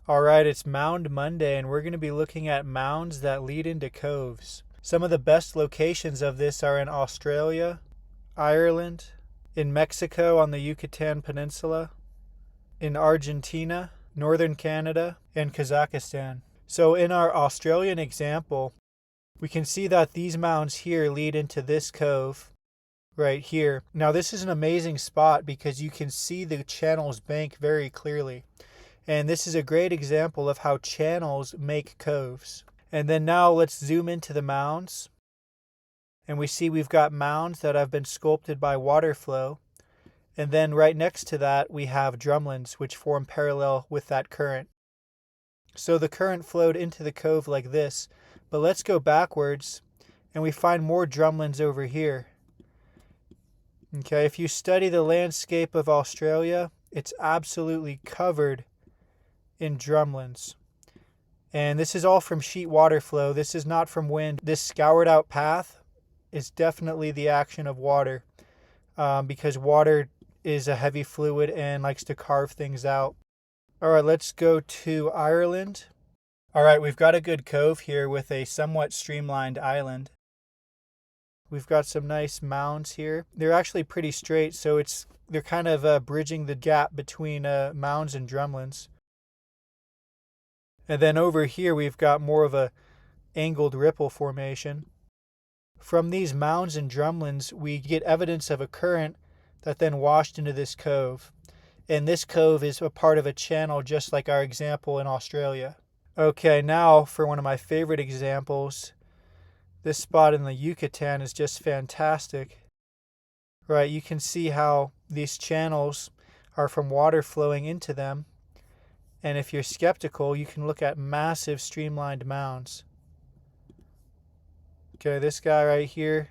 All right, it's Mound Monday, and we're going to be looking at mounds that lead into coves. Some of the best locations of this are in Australia, Ireland, in Mexico on the Yucatan Peninsula, in Argentina, northern Canada, and Kazakhstan. So in our Australian example, we can see that these mounds here lead into this cove right here. Now this is an amazing spot because you can see the channel's bank very clearly. And this is a great example of how channels make coves. And then now let's zoom into the mounds. And we see we've got mounds that have been sculpted by water flow. And then right next to that, we have drumlins, which form parallel with that current. So the current flowed into the cove like this. But let's go backwards, and we find more drumlins over here. Okay, if you study the landscape of Australia, it's absolutely covered in drumlins. And this is all from sheet water flow. This is not from wind. This scoured out path is definitely the action of water, because water is a heavy fluid and likes to carve things out. All right, let's go to Ireland. All right, we've got a good cove here with a somewhat streamlined island. We've got some nice mounds here. They're actually pretty straight, so they're kind of bridging the gap between mounds and drumlins. And then over here we've got more of a angled ripple formation. From these mounds and drumlins, we get evidence of a current that then washed into this cove. And this cove is a part of a channel just like our example in Australia. Okay, now for one of my favorite examples. This spot in the Yucatan is just fantastic. Right, you can see how these channels are from water flowing into them. And if you're skeptical, you can look at massive streamlined mounds. Okay, this guy right here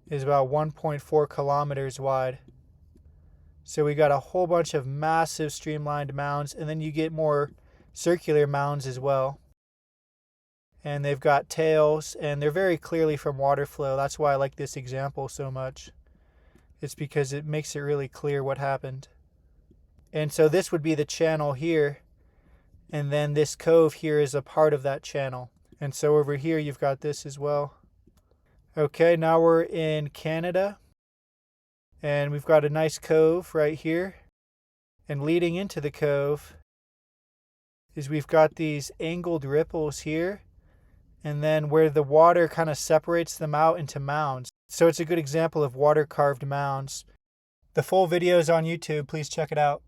is about 1.4 kilometers wide. So we got a whole bunch of massive streamlined mounds, and then you get more circular mounds as well. And they've got tails, and they're very clearly from water flow. That's why I like this example so much. It's because it makes it really clear what happened. And so this would be the channel here, and then this cove here is a part of that channel. And so over here you've got this as well. Okay, now we're in Canada, and we've got a nice cove right here. And leading into the cove is we've got these angled ripples here, and then where the water kind of separates them out into mounds. So it's a good example of water carved mounds. The full video is on YouTube, please check it out.